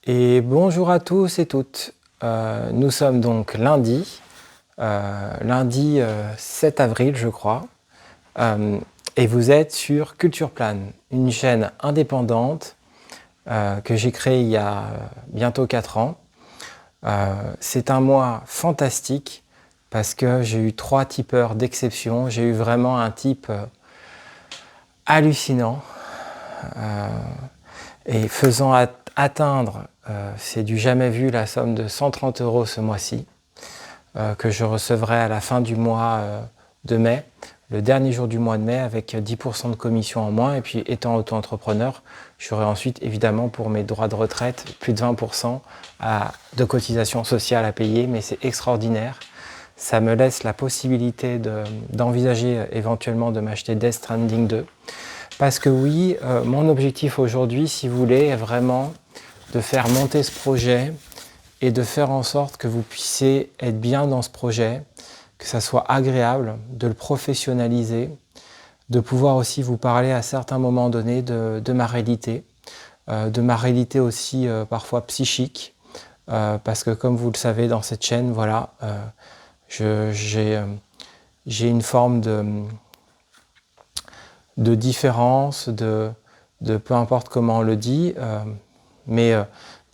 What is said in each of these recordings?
Et bonjour à tous et toutes. Nous sommes donc lundi 7 avril je crois, et vous êtes sur Culture Plane, une chaîne indépendante que j'ai créée il y a bientôt 4 ans. C'est un mois fantastique parce que j'ai eu 3 tipeurs d'exception. J'ai eu vraiment un type hallucinant et faisant atteindre, c'est du jamais vu, la somme de 130 € ce mois-ci, que je recevrai à la fin du mois de mai, le dernier jour du mois de mai, avec 10% de commission en moins. Et puis étant auto-entrepreneur, j'aurai ensuite évidemment pour mes droits de retraite plus de 20% de cotisation sociale à payer, mais c'est extraordinaire. Ça me laisse la possibilité d'envisager éventuellement de m'acheter Death Stranding 2. Parce que oui, mon objectif aujourd'hui, si vous voulez, est vraiment de faire monter ce projet et de faire en sorte que vous puissiez être bien dans ce projet, que ça soit agréable, de le professionnaliser, de pouvoir aussi vous parler à certains moments donnés de ma réalité aussi parfois psychique, parce que comme vous le savez dans cette chaîne, voilà, j'ai une forme de différence, de peu importe comment on le dit, mais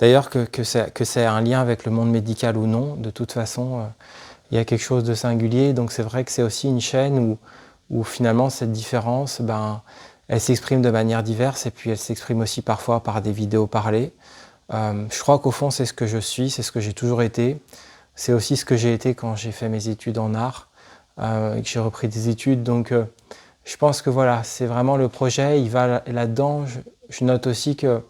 d'ailleurs que c'est un lien avec le monde médical ou non, de toute façon, il y a quelque chose de singulier. Donc c'est vrai que c'est aussi une chaîne où finalement cette différence, elle s'exprime de manière diverse, et puis elle s'exprime aussi parfois par des vidéos parlées. Je crois qu'au fond c'est ce que je suis, c'est ce que j'ai toujours été. C'est aussi ce que j'ai été quand j'ai fait mes études en art, et que j'ai repris des études. Donc je pense que voilà, c'est vraiment le projet, il va là-dedans. Je note aussi qu'il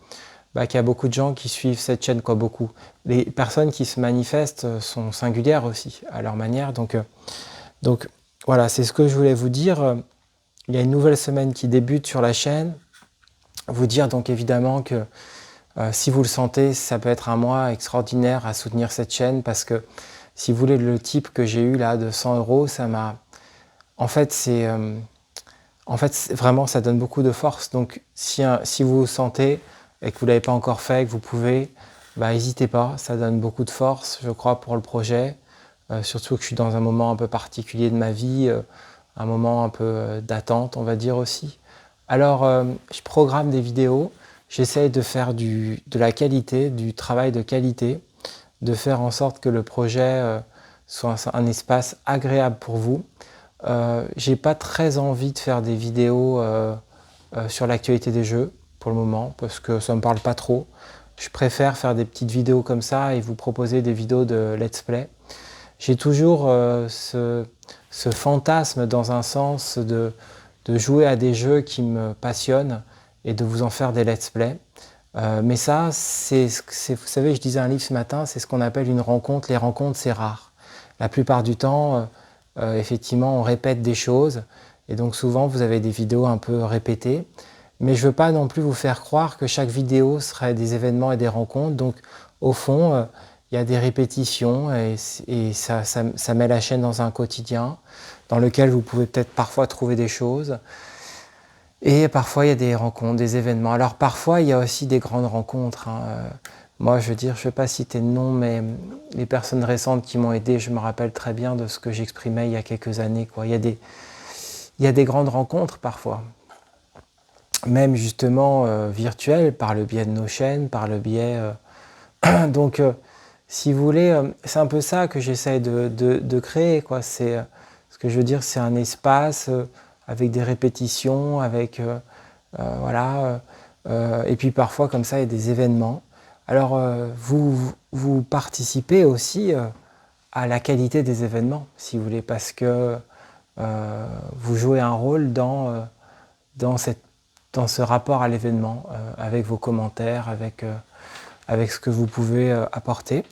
y a beaucoup de gens qui suivent cette chaîne, quoi, beaucoup. Les personnes qui se manifestent sont singulières aussi, à leur manière. Donc voilà, c'est ce que je voulais vous dire. Il y a une nouvelle semaine qui débute sur la chaîne. Vous dire donc évidemment que si vous le sentez, ça peut être un mois extraordinaire à soutenir cette chaîne, parce que si vous voulez, le type que j'ai eu là de 100 €, ça m'a... En fait, vraiment, ça donne beaucoup de force. Donc, si vous vous sentez et que vous ne l'avez pas encore fait, que vous pouvez, n'hésitez pas. Ça donne beaucoup de force, je crois, pour le projet. Surtout que je suis dans un moment un peu particulier de ma vie, un moment un peu d'attente, on va dire aussi. Alors, je programme des vidéos. J'essaye de faire de la qualité, du travail de qualité, de faire en sorte que le projet soit un espace agréable pour vous. J'ai pas très envie de faire des vidéos sur l'actualité des jeux pour le moment, parce que ça me parle pas trop. Je préfère faire des petites vidéos comme ça et vous proposer des vidéos de let's play. J'ai toujours ce fantasme, dans un sens, de jouer à des jeux qui me passionnent et de vous en faire des let's play. Mais ça, vous savez, je disais un livre ce matin, c'est ce qu'on appelle une rencontre. Les rencontres, c'est rare. La plupart du temps, effectivement, on répète des choses, et donc souvent vous avez des vidéos un peu répétées. Mais je ne veux pas non plus vous faire croire que chaque vidéo serait des événements et des rencontres. Donc au fond, il y a des répétitions, et ça met la chaîne dans un quotidien dans lequel vous pouvez peut-être parfois trouver des choses. Et parfois il y a des rencontres, des événements. Alors parfois il y a aussi des grandes rencontres, hein. Moi, je veux dire, je ne vais pas citer de nom, mais les personnes récentes qui m'ont aidé, je me rappelle très bien de ce que j'exprimais il y a quelques années, quoi. Il y a des grandes rencontres parfois, même justement virtuelles, par le biais de nos chaînes, par le biais... Donc, si vous voulez, c'est un peu ça que j'essaie de créer, quoi. Ce que je veux dire, c'est un espace avec des répétitions, avec... voilà. Et puis parfois, comme ça, il y a des événements. Alors, vous participez aussi à la qualité des événements, si vous voulez, parce que vous jouez un rôle dans ce rapport à l'événement, avec vos commentaires, avec ce que vous pouvez apporter.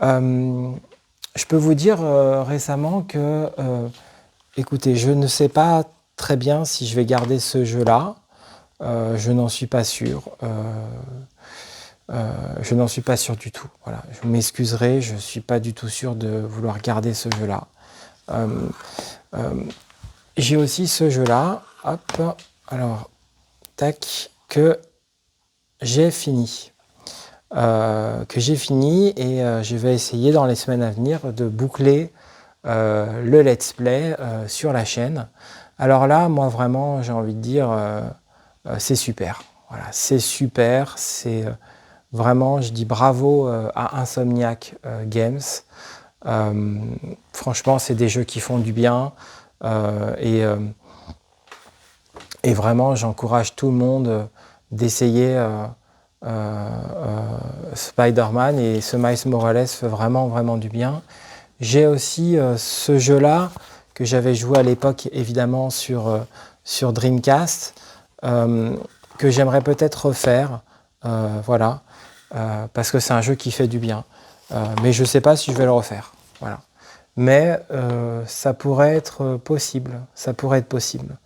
Je peux vous dire récemment que, écoutez, je ne sais pas très bien si je vais garder ce jeu-là. Je n'en suis pas sûr. Je n'en suis pas sûr du tout. Voilà. Je m'excuserai, je ne suis pas du tout sûr de vouloir garder ce jeu-là. J'ai aussi ce jeu-là, hop, alors, tac, que j'ai fini. que j'ai fini et je vais essayer dans les semaines à venir de boucler le let's play sur la chaîne. Alors là, moi vraiment, j'ai envie de dire, c'est super. Voilà, c'est super, c'est vraiment, je dis bravo à Insomniac Games. Franchement, c'est des jeux qui font du bien et vraiment, j'encourage tout le monde d'essayer Spider-Man et ce Miles Morales fait vraiment, vraiment du bien. J'ai aussi ce jeu-là que j'avais joué à l'époque, évidemment, sur Dreamcast, que j'aimerais peut-être refaire, voilà, parce que c'est un jeu qui fait du bien. Mais je ne sais pas si je vais le refaire, voilà. Mais ça pourrait être possible, ça pourrait être possible.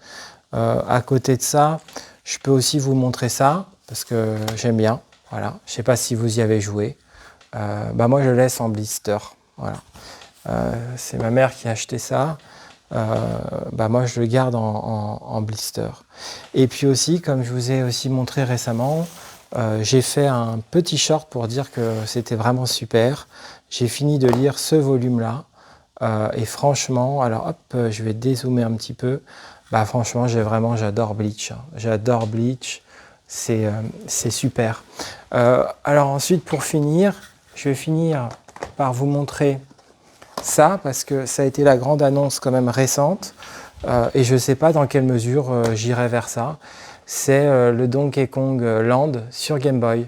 À côté de ça, je peux aussi vous montrer ça, parce que j'aime bien, voilà. Je ne sais pas si vous y avez joué. Moi, je le laisse en blister, voilà. C'est ma mère qui a acheté ça. Moi, je le garde en blister. Et puis aussi, comme je vous ai aussi montré récemment, j'ai fait un petit short pour dire que c'était vraiment super. J'ai fini de lire ce volume-là. Et franchement, alors hop, je vais dézoomer un petit peu. Franchement, j'adore Bleach. Hein. J'adore Bleach. C'est super. Alors ensuite, pour finir, je vais finir par vous montrer ça, parce que ça a été la grande annonce quand même récente. Et je ne sais pas dans quelle mesure j'irai vers ça. C'est le Donkey Kong Land sur Game Boy.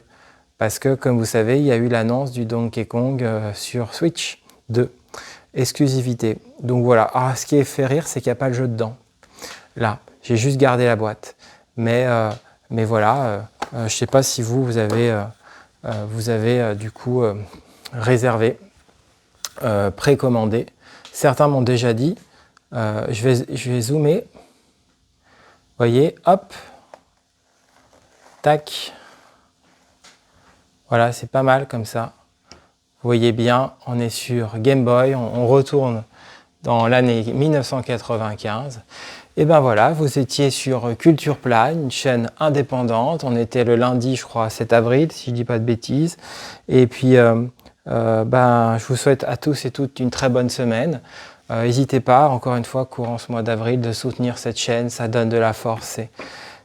Parce que, comme vous savez, il y a eu l'annonce du Donkey Kong sur Switch 2. Exclusivité. Donc voilà. Ah, ce qui est fait rire, c'est qu'il n'y a pas le jeu dedans. Là, j'ai juste gardé la boîte. Mais voilà, je ne sais pas si vous avez du coup réservé, précommandé. Certains m'ont déjà dit. Je vais zoomer. Vous voyez, hop. Tac. Voilà, c'est pas mal comme ça. Vous voyez bien, on est sur Game Boy, on retourne dans l'année 1995. Et ben voilà, vous étiez sur Culture Plane, une chaîne indépendante. On était le lundi, je crois, 7 avril, si je ne dis pas de bêtises. Et puis, je vous souhaite à tous et toutes une très bonne semaine. N'hésitez pas, encore une fois, courant ce mois d'avril, de soutenir cette chaîne. Ça donne de la force,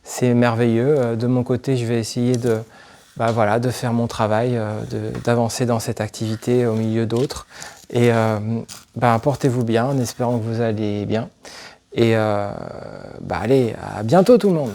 c'est merveilleux. De mon côté, je vais essayer de faire mon travail, d'avancer dans cette activité au milieu d'autres. Et portez-vous bien en espérant que vous allez bien. Et allez, à bientôt tout le monde.